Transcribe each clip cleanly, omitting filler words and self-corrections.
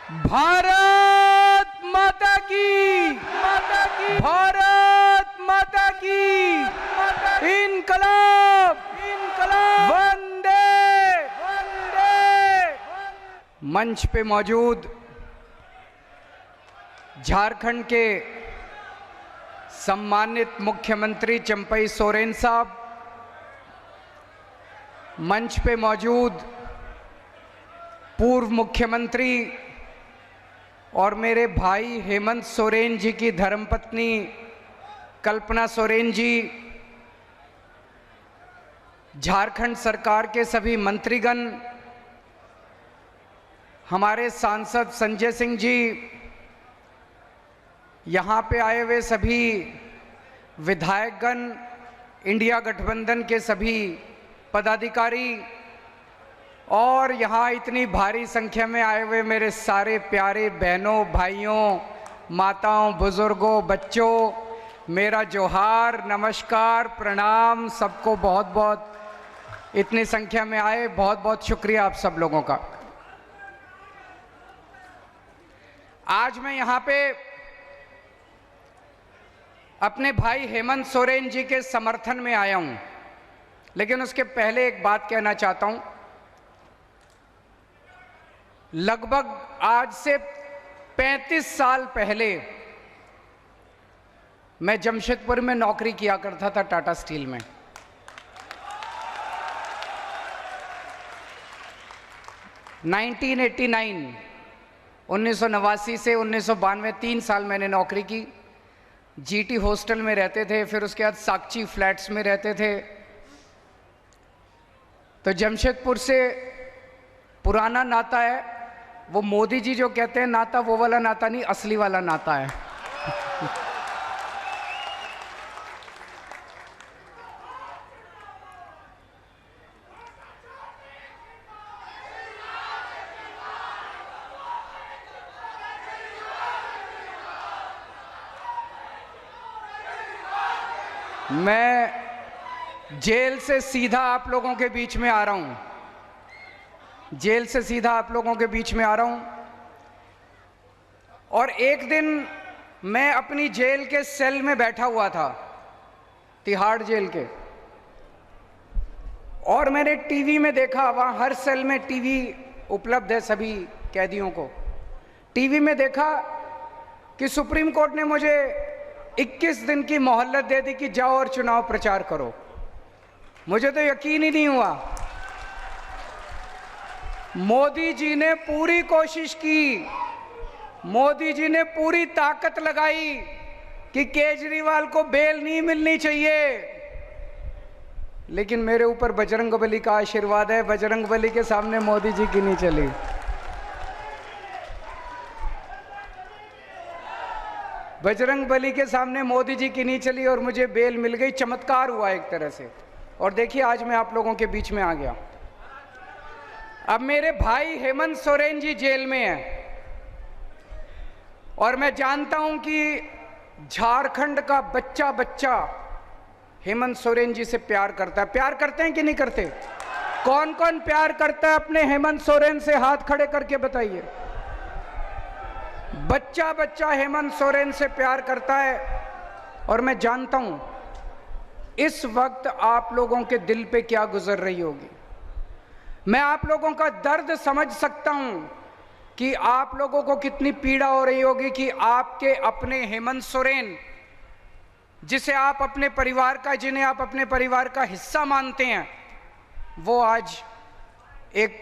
भारत माता की, भारत माता की, इनकलाब, वंदे वंदे। मंच पे मौजूद झारखंड के सम्मानित मुख्यमंत्री चंपई सोरेन साहब, मंच पे मौजूद पूर्व मुख्यमंत्री और मेरे भाई हेमंत सोरेन जी की धर्मपत्नी कल्पना सोरेन जी, झारखंड सरकार के सभी मंत्रीगण, हमारे सांसद संजय सिंह जी, यहाँ पे आए हुए सभी विधायकगण, इंडिया गठबंधन के सभी पदाधिकारी और यहाँ इतनी भारी संख्या में आए हुए मेरे सारे प्यारे बहनों, भाइयों, माताओं, बुजुर्गों, बच्चों, मेरा जोहार, नमस्कार, प्रणाम। सबको बहुत बहुत, इतनी संख्या में आए, बहुत बहुत शुक्रिया आप सब लोगों का। आज मैं यहाँ पे अपने भाई हेमंत सोरेन जी के समर्थन में आया हूँ, लेकिन उसके पहले एक बात कहना चाहता हूँ। लगभग आज से 35 साल पहले मैं जमशेदपुर में नौकरी किया करता था टाटा स्टील में। (1989) 1989 से 1992 3 साल मैंने नौकरी की। जीटी हॉस्टल में रहते थे, फिर उसके बाद साक्षी फ्लैट्स में रहते थे। तो जमशेदपुर से पुराना नाता है, वो मोदी जी जो कहते हैं नाता, वो वाला नाता नहीं, असली वाला नाता है। मैं जेल से सीधा आप लोगों के बीच में आ रहा हूं, जेल से सीधा आप लोगों के बीच में आ रहा हूं। और एक दिन मैं अपनी जेल के सेल में बैठा हुआ था, तिहाड़ जेल के, और मैंने टीवी में देखा, वहां हर सेल में टीवी उपलब्ध है सभी कैदियों को। टीवी में देखा कि सुप्रीम कोर्ट ने मुझे 21 दिन की मोहलत दे दी कि जाओ और चुनाव प्रचार करो। मुझे तो यकीन ही नहीं हुआ। मोदी जी ने पूरी कोशिश की, मोदी जी ने पूरी ताकत लगाई कि केजरीवाल को बेल नहीं मिलनी चाहिए, लेकिन मेरे ऊपर बजरंगबली का आशीर्वाद है। बजरंगबली के सामने मोदी जी की नहीं चली। बजरंगबली के सामने मोदी जी की नहीं चली और मुझे बेल मिल गई। चमत्कार हुआ एक तरह से। और देखिए आज मैं आप लोगों के बीच में आ गया। अब मेरे भाई हेमंत सोरेन जी जेल में हैं और मैं जानता हूं कि झारखंड का बच्चा बच्चा हेमंत सोरेन जी से प्यार करता है। प्यार करते हैं कि नहीं करते? कौन कौन प्यार करता है अपने हेमंत सोरेन से? हाथ खड़े करके बताइए। बच्चा बच्चा हेमंत सोरेन से प्यार करता है। और मैं जानता हूं इस वक्त आप लोगों के दिल पे क्या गुजर रही होगी। मैं आप लोगों का दर्द समझ सकता हूं कि आप लोगों को कितनी पीड़ा हो रही होगी कि आपके अपने हेमंत सोरेन, जिसे आप अपने परिवार का, जिन्हें आप अपने परिवार का हिस्सा मानते हैं, वो आज एक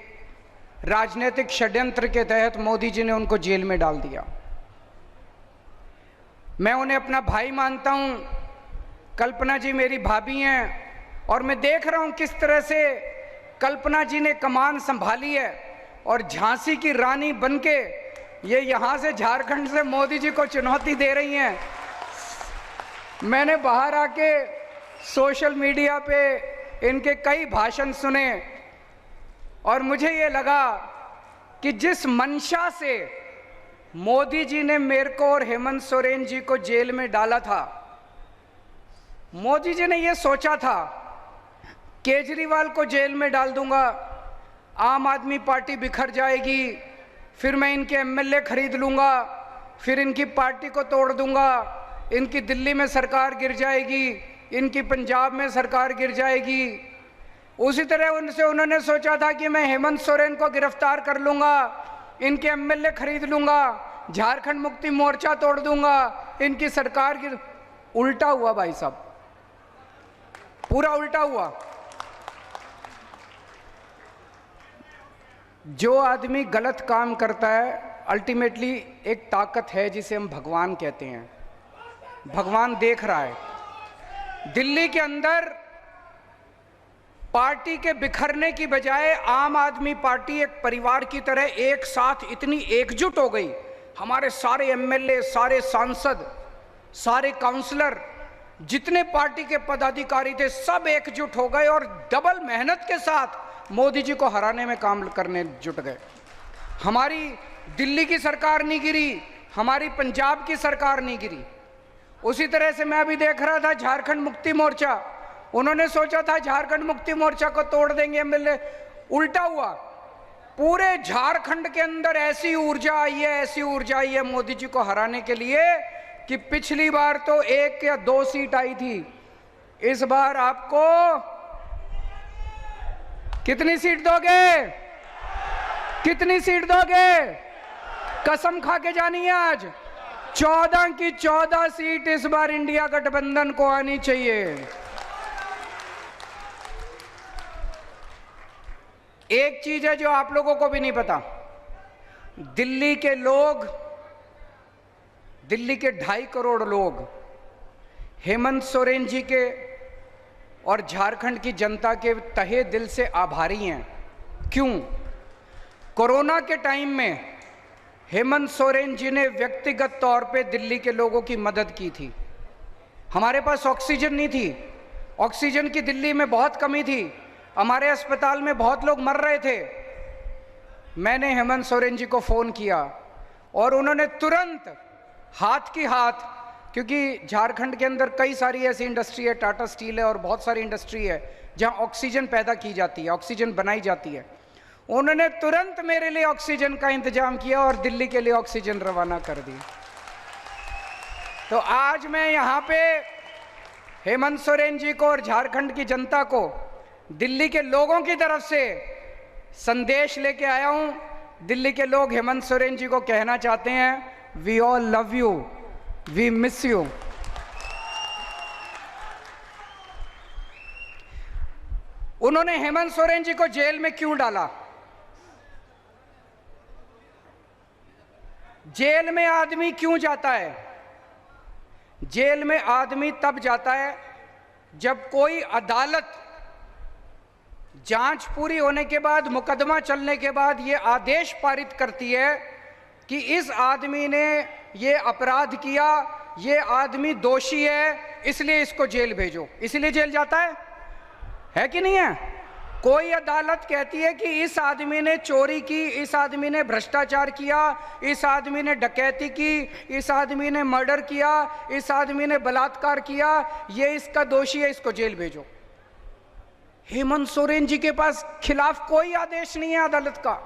राजनीतिक षड्यंत्र के तहत मोदी जी ने उनको जेल में डाल दिया। मैं उन्हें अपना भाई मानता हूं। कल्पना जी मेरी भाभी हैं और मैं देख रहा हूं किस तरह से कल्पना जी ने कमान संभाली है और झांसी की रानी बनके ये यहां से झारखंड से मोदी जी को चुनौती दे रही हैं। मैंने बाहर आके सोशल मीडिया पे इनके कई भाषण सुने और मुझे ये लगा कि जिस मंशा से मोदी जी ने मेरे को और हेमंत सोरेन जी को जेल में डाला था, मोदी जी ने ये सोचा था केजरीवाल को जेल में डाल दूंगा, आम आदमी पार्टी बिखर जाएगी, फिर मैं इनके एमएलए खरीद लूँगा, फिर इनकी पार्टी को तोड़ दूँगा, इनकी दिल्ली में सरकार गिर जाएगी, इनकी पंजाब में सरकार गिर जाएगी। उसी तरह उनसे उन्होंने सोचा था कि मैं हेमंत सोरेन को गिरफ्तार कर लूँगा, इनके एमएलए खरीद लूँगा, झारखंड मुक्ति मोर्चा तोड़ दूँगा, इनकी सरकार गिर। उल्टा हुआ भाई साहब, पूरा उल्टा हुआ। जो आदमी गलत काम करता है, अल्टीमेटली एक ताकत है जिसे हम भगवान कहते हैं। भगवान देख रहा है। दिल्ली के अंदर पार्टी के बिखरने की बजाय आम आदमी पार्टी एक परिवार की तरह एक साथ इतनी एकजुट हो गई। हमारे सारे एमएलए, सारे सांसद, सारे काउंसलर, जितने पार्टी के पदाधिकारी थे, सब एकजुट हो गए और डबल मेहनत के साथ मोदी जी को हराने में काम करने जुट गए। हमारी दिल्ली की सरकार नहीं गिरी, हमारी पंजाब की सरकार नहीं गिरी। उसी तरह से मैं अभी देख रहा था झारखंड मुक्ति मोर्चा, उन्होंने सोचा था झारखंड मुक्ति मोर्चा को तोड़ देंगे एमएलए, उल्टा हुआ। पूरे झारखंड के अंदर ऐसी ऊर्जा आई है, ऐसी ऊर्जा आई है मोदी जी को हराने के लिए कि पिछली बार तो 1 या 2 सीट आई थी, इस बार आपको कितनी सीट दोगे? कितनी सीट दोगे? कसम खा के जानिए आज 14 की 14 सीट इस बार इंडिया गठबंधन को आनी चाहिए। एक चीज है जो आप लोगों को भी नहीं पता, दिल्ली के लोग, दिल्ली के 2.5 करोड़ लोग हेमंत सोरेन जी के और झारखंड की जनता के तहे दिल से आभारी हैं। क्यों? कोरोना के टाइम में हेमंत सोरेन जी ने व्यक्तिगत तौर पे दिल्ली के लोगों की मदद की थी। हमारे पास ऑक्सीजन नहीं थी, ऑक्सीजन की दिल्ली में बहुत कमी थी, हमारे अस्पताल में बहुत लोग मर रहे थे। मैंने हेमंत सोरेन जी को फ़ोन किया और उन्होंने तुरंत हाथ की हाथ, क्योंकि झारखंड के अंदर कई सारी ऐसी इंडस्ट्री है, टाटा स्टील है और बहुत सारी इंडस्ट्री है जहां ऑक्सीजन पैदा की जाती है, ऑक्सीजन बनाई जाती है। उन्होंने तुरंत मेरे लिए ऑक्सीजन का इंतजाम किया और दिल्ली के लिए ऑक्सीजन रवाना कर दी। तो आज मैं यहाँ पे हेमंत सोरेन जी को और झारखंड की जनता को, दिल्ली के लोगों की तरफ से संदेश लेके आया हूँ। दिल्ली के लोग हेमंत सोरेन जी को कहना चाहते हैं, we all love you, we miss you. उन्होंने हेमंत सोरेन जी को जेल में क्यों डाला? जेल में आदमी क्यों जाता है? जेल में आदमी तब जाता है जब कोई अदालत जांच पूरी होने के बाद, मुकदमा चलने के बाद ये आदेश पारित करती है कि इस आदमी ने ये अपराध किया, ये आदमी दोषी है, इसलिए इसको जेल भेजो। इसलिए जेल जाता है कि नहीं है? कोई अदालत कहती है कि इस आदमी ने चोरी की, इस आदमी ने भ्रष्टाचार किया, इस आदमी ने डकैती की, इस आदमी ने मर्डर किया, इस आदमी ने बलात्कार किया, ये इसका दोषी है, इसको जेल भेजो। हेमंत सोरेन जी के पास खिलाफ कोई आदेश नहीं है अदालत का,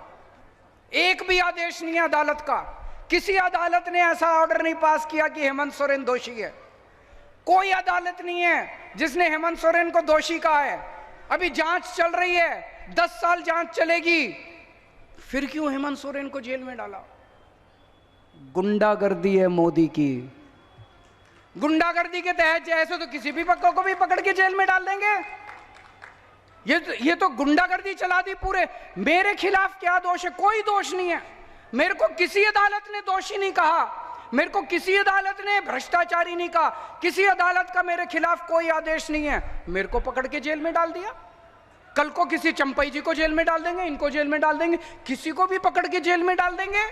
एक भी आदेश नहीं है अदालत का। किसी अदालत ने ऐसा ऑर्डर नहीं पास किया कि हेमंत सोरेन दोषी है। कोई अदालत नहीं है जिसने हेमंत सोरेन को दोषी कहा है। अभी जांच चल रही है, 10 साल जांच चलेगी, फिर क्यों हेमंत सोरेन को जेल में डाला? गुंडागर्दी है मोदी की। गुंडागर्दी के तहत ऐसे तो किसी भी पक्का को भी पकड़ के जेल में डाल देंगे। ये तो गुंडागर्दी चला दी पूरे। मेरे खिलाफ क्या दोष है? कोई दोष नहीं है। मेरे को किसी अदालत ने दोषी नहीं कहा, मेरे को किसी अदालत ने भ्रष्टाचारी नहीं कहा, किसी अदालत का मेरे खिलाफ कोई आदेश नहीं है, मेरे को पकड़ के जेल में डाल दिया। कल को किसी चंपई जी को जेल में डाल देंगे, इनको जेल में डाल देंगे, किसी को भी पकड़ के जेल में डाल देंगे।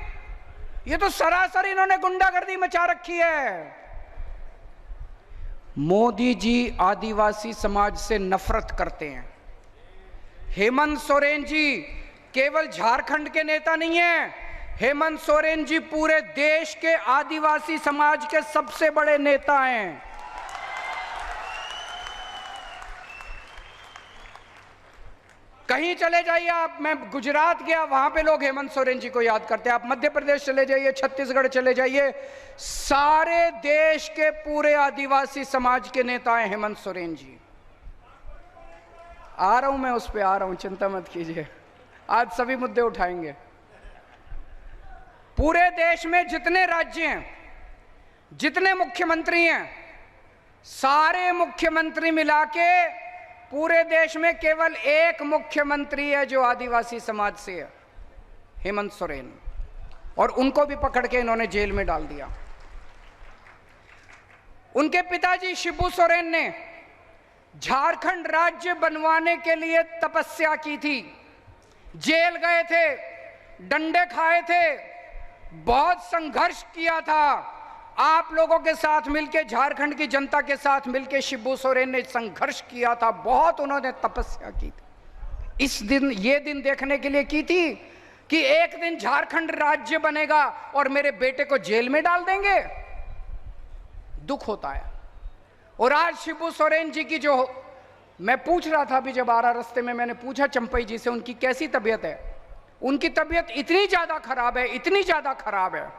ये तो सरासर इन्होंने गुंडागर्दी मचा रखी है। मोदी जी आदिवासी समाज से नफरत करते हैं। हेमंत सोरेन जी केवल झारखंड के नेता नहीं है, हेमंत सोरेन जी पूरे देश के आदिवासी समाज के सबसे बड़े नेता हैं। कहीं चले जाइए आप, मैं गुजरात गया, वहां पे लोग हेमंत सोरेन जी को याद करते हैं। आप मध्य प्रदेश चले जाइए, छत्तीसगढ़ चले जाइए, सारे देश के पूरे आदिवासी समाज के नेता हैं हेमंत सोरेन जी। आ रहा हूं मैं, उस पे आ रहा हूं, चिंता मत कीजिए, आज सभी मुद्दे उठाएंगे। पूरे देश में जितने राज्य हैं, जितने मुख्यमंत्री हैं, सारे मुख्यमंत्री मिला के पूरे देश में केवल एक मुख्यमंत्री है जो आदिवासी समाज से है, हेमंत सोरेन, और उनको भी पकड़ के इन्होंने जेल में डाल दिया। उनके पिताजी शिबू सोरेन ने झारखंड राज्य बनवाने के लिए तपस्या की थी, जेल गए थे, डंडे खाए थे, बहुत संघर्ष किया था। आप लोगों के साथ मिलकर, झारखंड की जनता के साथ मिलकर शिबू सोरेन ने संघर्ष किया था, बहुत उन्होंने तपस्या की थी। इस दिन, ये दिन देखने के लिए की थी कि एक दिन झारखंड राज्य बनेगा और मेरे बेटे को जेल में डाल देंगे। दुख होता है। और आज शिबू सोरेन जी की, जो मैं पूछ रहा था अभी जब आ रहा रास्ते में, मैंने पूछा चंपई जी से उनकी कैसी तबीयत है। उनकी तबीयत इतनी ज्यादा खराब है, इतनी ज्यादा खराब है।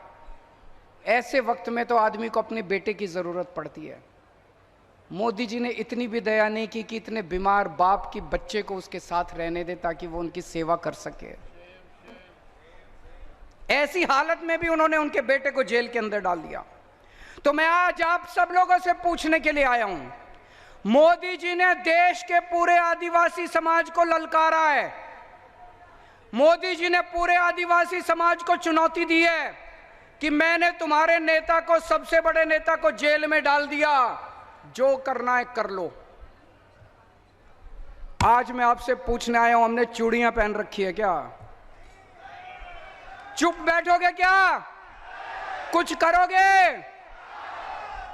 ऐसे वक्त में तो आदमी को अपने बेटे की जरूरत पड़ती है। मोदी जी ने इतनी भी दया नहीं की कि इतने बीमार बाप की बच्चे को उसके साथ रहने दे ताकि वो उनकी सेवा कर सके। ऐसी हालत में भी उन्होंने उनके बेटे को जेल के अंदर डाल दिया। तो मैं आज आप सब लोगों से पूछने के लिए आया हूं, मोदी जी ने देश के पूरे आदिवासी समाज को ललकारा है, मोदी जी ने पूरे आदिवासी समाज को चुनौती दी है कि मैंने तुम्हारे नेता को, सबसे बड़े नेता को जेल में डाल दिया, जो करना है कर लो। आज मैं आपसे पूछने आया हूं, हमने चूड़ियां पहन रखी है क्या? चुप बैठोगे क्या? कुछ करोगे?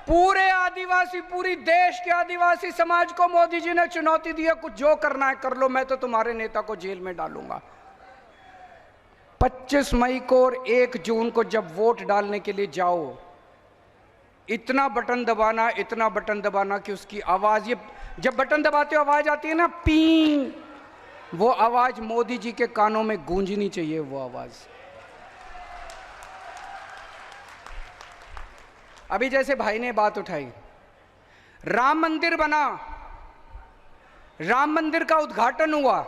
पूरे आदिवासी, पूरी देश के आदिवासी समाज को मोदी जी ने चुनौती दी है, कुछ जो करना है कर लो, मैं तो तुम्हारे नेता को जेल में डालूंगा। 25 मई को और 1 जून को जब वोट डालने के लिए जाओ, इतना बटन दबाना, इतना बटन दबाना कि उसकी आवाज, ये जब बटन दबाते हो आवाज आती है ना, पी, वो आवाज मोदी जी के कानों में गूंजनी चाहिए। वो आवाज अभी जैसे भाई ने बात उठाई, राम मंदिर बना, राम मंदिर का उद्घाटन हुआ,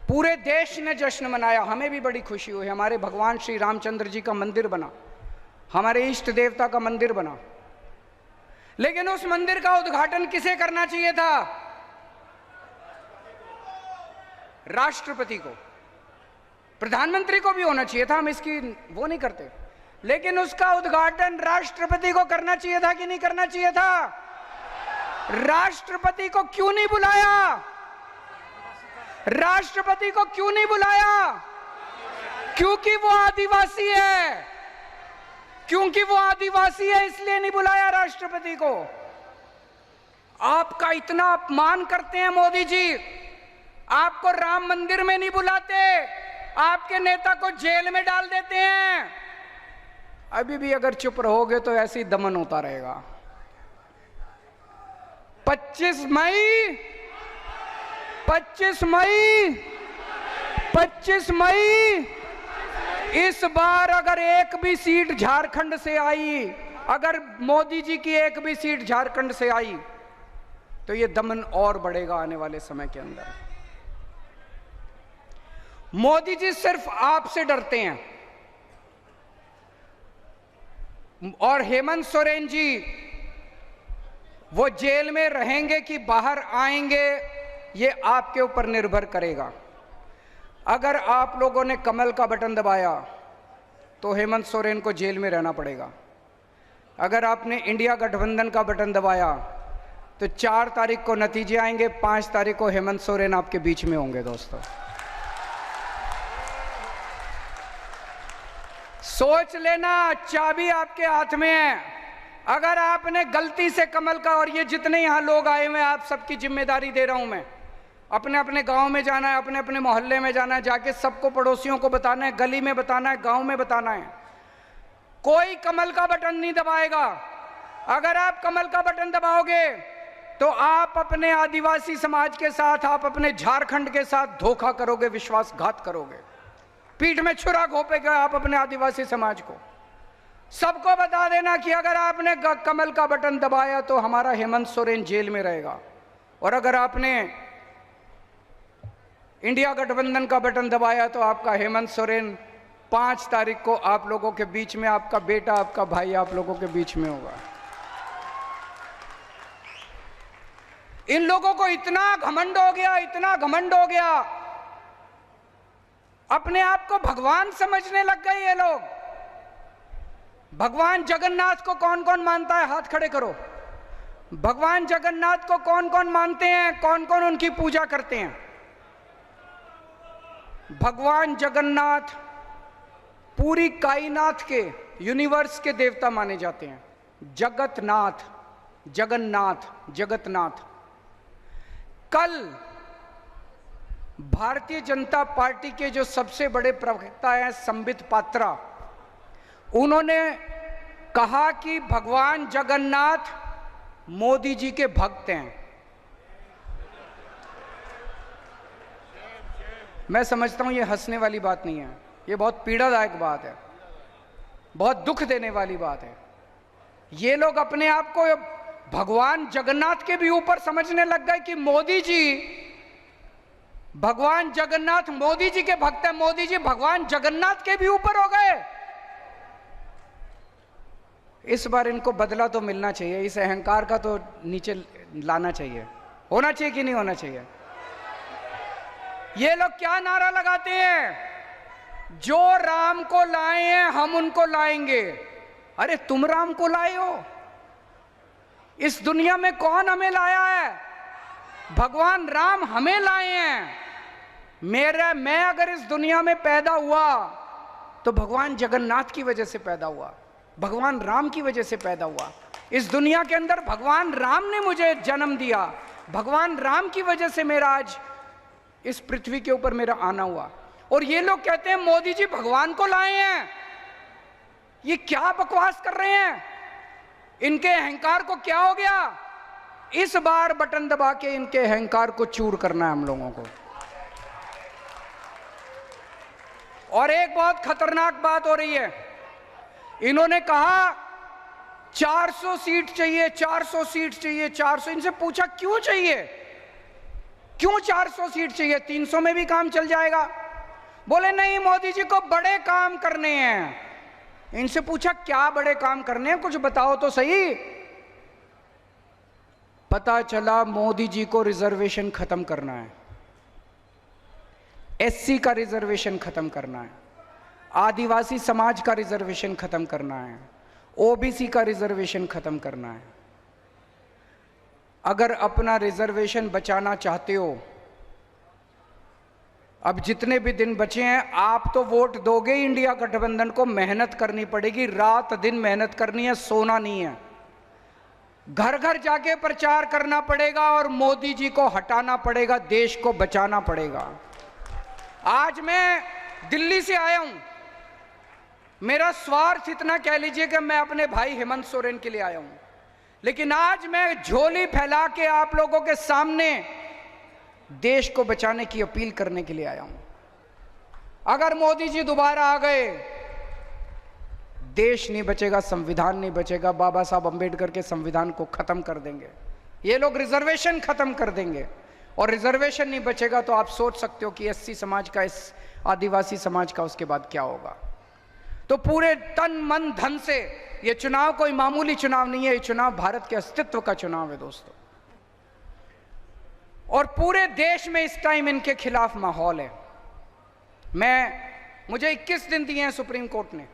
पूरे देश ने जश्न मनाया, हमें भी बड़ी खुशी हुई। हमारे भगवान श्री रामचंद्र जी का मंदिर बना, हमारे इष्ट देवता का मंदिर बना। लेकिन उस मंदिर का उद्घाटन किसे करना चाहिए था? राष्ट्रपति को, प्रधानमंत्री को भी होना चाहिए था, हम इसकी वो नहीं करते। लेकिन उसका उद्घाटन राष्ट्रपति को करना चाहिए था कि नहीं करना चाहिए था? राष्ट्रपति को क्यों नहीं बुलाया? राष्ट्रपति को क्यों नहीं बुलाया? क्योंकि वो आदिवासी है, क्योंकि वो आदिवासी है, इसलिए नहीं बुलाया राष्ट्रपति को। आपका इतना अपमान करते हैं मोदी जी, आपको राम मंदिर में नहीं बुलाते, आपके नेता को जेल में डाल देते हैं। अभी भी अगर चुप रहोगे तो ऐसे ही दमन होता रहेगा। 25 मई 25 मई 25 मई इस बार अगर एक भी सीट झारखंड से आई, अगर मोदी जी की एक भी सीट झारखंड से आई, तो ये दमन और बढ़ेगा आने वाले समय के अंदर। मोदी जी सिर्फ आपसे डरते हैं, और हेमंत सोरेन जी वो जेल में रहेंगे कि बाहर आएंगे, ये आपके ऊपर निर्भर करेगा। अगर आप लोगों ने कमल का बटन दबाया तो हेमंत सोरेन को जेल में रहना पड़ेगा। अगर आपने इंडिया गठबंधन का बटन दबाया तो 4 तारीख को नतीजे आएंगे, 5 तारीख को हेमंत सोरेन आपके बीच में होंगे। दोस्तों, सोच लेना, चाबी आपके हाथ में है। अगर आपने गलती से कमल का, और ये जितने यहां लोग आए हुए हैं, आप सबकी जिम्मेदारी दे रहा हूं मैं, अपने अपने गांव में जाना है, अपने अपने मोहल्ले में जाना है, जाके सबको, पड़ोसियों को बताना है, गली में बताना है, गांव में बताना है। कोई कमल का बटन नहीं दबाएगा। अगर आप कमल का बटन दबाओगे तो आप अपने आदिवासी समाज के साथ, आप अपने झारखंड के साथ धोखा करोगे, विश्वासघात करोगे, पीठ में छुरा घोंपेगे आप अपने आदिवासी समाज को। सबको बता देना कि अगर आपने कमल का बटन दबाया तो हमारा हेमंत सोरेन जेल में रहेगा, और अगर आपने इंडिया गठबंधन का बटन दबाया तो आपका हेमंत सोरेन 5 तारीख को आप लोगों के बीच में, आपका बेटा, आपका भाई आप लोगों के बीच में होगा। इन लोगों को इतना घमंड हो गया, इतना घमंड हो गया, अपने आप को भगवान समझने लग गए ये लोग। भगवान जगन्नाथ को कौन कौन मानता है? हाथ खड़े करो। भगवान जगन्नाथ को कौन कौन मानते हैं? कौन कौन उनकी पूजा करते हैं? भगवान जगन्नाथ पूरी कायनात के, यूनिवर्स के देवता माने जाते हैं। जगतनाथ, जगन्नाथ, जगतनाथ। कल भारतीय जनता पार्टी के जो सबसे बड़े प्रवक्ता हैं संबित पात्रा, उन्होंने कहा कि भगवान जगन्नाथ मोदी जी के भक्त हैं। मैं समझता हूं ये हंसने वाली बात नहीं है, ये बहुत पीड़ादायक बात है, बहुत दुख देने वाली बात है। ये लोग अपने आप को भगवान जगन्नाथ के भी ऊपर समझने लग गए कि मोदी जी, भगवान जगन्नाथ मोदी जी के भक्त हैं, मोदी जी भगवान जगन्नाथ के भी ऊपर हो गए। इस बार इनको बदला तो मिलना चाहिए, इस अहंकार का तो नीचे लाना चाहिए। होना चाहिए कि नहीं होना चाहिए? ये लोग क्या नारा लगाते हैं? जो राम को लाए हैं हम उनको लाएंगे। अरे तुम राम को लाए हो? इस दुनिया में कौन हमें लाया है? भगवान राम हमें लाए हैं। मैं अगर इस दुनिया में पैदा हुआ तो भगवान जगन्नाथ की वजह से पैदा हुआ, भगवान राम की वजह से पैदा हुआ। इस दुनिया के अंदर भगवान राम ने मुझे जन्म दिया, भगवान राम की वजह से मेरा आज इस पृथ्वी के ऊपर मेरा आना हुआ। और ये लोग कहते हैं मोदी जी भगवान को लाए हैं। ये क्या बकवास कर रहे हैं? इनके अहंकार को क्या हो गया? इस बार बटन दबा के इनके अहंकार को चूर करना है हम लोगों को। और एक बहुत खतरनाक बात हो रही है, इन्होंने कहा 400 सीट चाहिए, 400 सीट चाहिए, 400। इनसे पूछा क्यों चाहिए, क्यों 400 सीट चाहिए? 300 में भी काम चल जाएगा। बोले नहीं, मोदी जी को बड़े काम करने हैं। इनसे पूछा क्या बड़े काम करने हैं, कुछ बताओ तो सही। पता चला मोदी जी को रिजर्वेशन खत्म करना है, एससी का रिजर्वेशन खत्म करना है, आदिवासी समाज का रिजर्वेशन खत्म करना है, ओबीसी का रिजर्वेशन खत्म करना है। अगर अपना रिजर्वेशन बचाना चाहते हो, अब जितने भी दिन बचे हैं, आप तो वोट दोगे इंडिया गठबंधन को, मेहनत करनी पड़ेगी, रात दिन मेहनत करनी है, सोना नहीं है। घर घर जाके प्रचार करना पड़ेगा और मोदी जी को हटाना पड़ेगा, देश को बचाना पड़ेगा। आज मैं दिल्ली से आया हूं, मेरा स्वार्थ इतना कह लीजिए कि मैं अपने भाई हेमंत सोरेन के लिए आया हूं, लेकिन आज मैं झोली फैला के आप लोगों के सामने देश को बचाने की अपील करने के लिए आया हूं। अगर मोदी जी दोबारा आ गए, देश नहीं बचेगा, संविधान नहीं बचेगा। बाबा साहब अंबेडकर के संविधान को खत्म कर देंगे ये लोग, रिजर्वेशन खत्म कर देंगे। और रिजर्वेशन नहीं बचेगा तो आप सोच सकते हो कि एससी समाज का, इस आदिवासी समाज का उसके बाद क्या होगा। तो पूरे तन मन धन से, ये चुनाव कोई मामूली चुनाव नहीं है, ये चुनाव भारत के अस्तित्व का चुनाव है दोस्तों। और पूरे देश में इस टाइम इनके खिलाफ माहौल है। मुझे 21 दिन दिए हैं सुप्रीम कोर्ट ने।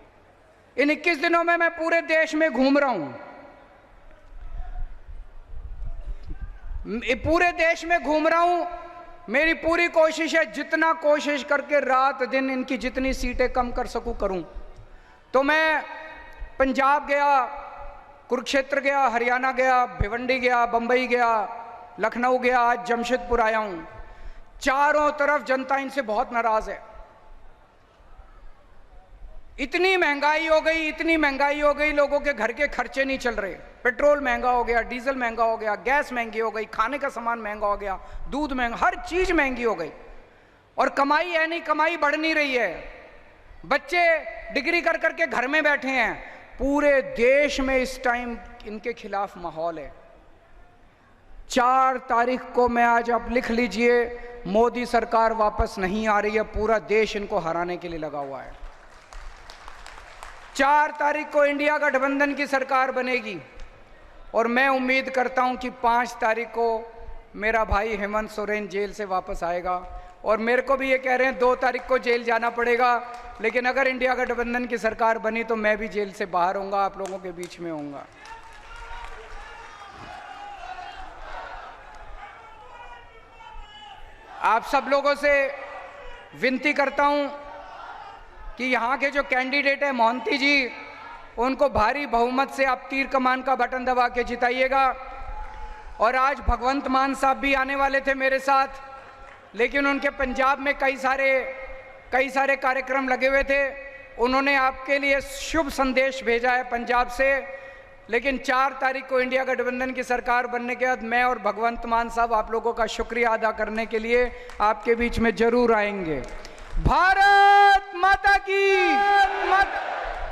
इन 21 दिनों में मैं पूरे देश में घूम रहा हूं, पूरे देश में घूम रहा हूं। मेरी पूरी कोशिश है, जितना कोशिश करके रात दिन इनकी जितनी सीटें कम कर सकूं करूं। तो मैं पंजाब गया, कुरुक्षेत्र गया, हरियाणा गया, भिवंडी गया, बंबई गया, लखनऊ गया, आज जमशेदपुर आया हूं। चारों तरफ जनता इनसे बहुत नाराज है। इतनी महंगाई हो गई, इतनी महंगाई हो गई, लोगों के घर के खर्चे नहीं चल रहे। पेट्रोल महंगा हो गया, डीजल महंगा हो गया, गैस महंगी हो गई, खाने का सामान महंगा हो गया, दूध महंगा, हर चीज महंगी हो गई। और कमाई है नहीं, कमाई बढ़ नहीं रही है। बच्चे डिग्री कर करके घर में बैठे हैं। पूरे देश में इस टाइम इनके खिलाफ माहौल है। 4 तारीख को, मैं आज आप लिख लीजिए, मोदी सरकार वापस नहीं आ रही है। पूरा देश इनको हराने के लिए लगा हुआ है। 4 तारीख को इंडिया गठबंधन की सरकार बनेगी और मैं उम्मीद करता हूं कि 5 तारीख को मेरा भाई हेमंत सोरेन जेल से वापस आएगा। और मेरे को भी ये कह रहे हैं 2 तारीख को जेल जाना पड़ेगा, लेकिन अगर इंडिया गठबंधन की सरकार बनी तो मैं भी जेल से बाहर होऊंगा, आप लोगों के बीच में होऊंगा। आप सब लोगों से विनती करता हूं कि यहाँ के जो कैंडिडेट है मोहंती जी, उनको भारी बहुमत से आप तीर कमान का बटन दबा के जिताइएगा। और आज भगवंत मान साहब भी आने वाले थे मेरे साथ, लेकिन उनके पंजाब में कई सारे कार्यक्रम लगे हुए थे। उन्होंने आपके लिए शुभ संदेश भेजा है पंजाब से। लेकिन 4 तारीख को इंडिया गठबंधन की सरकार बनने के बाद मैं और भगवंत मान साहब आप लोगों का शुक्रिया अदा करने के लिए आपके बीच में जरूर आएंगे। भारत माता की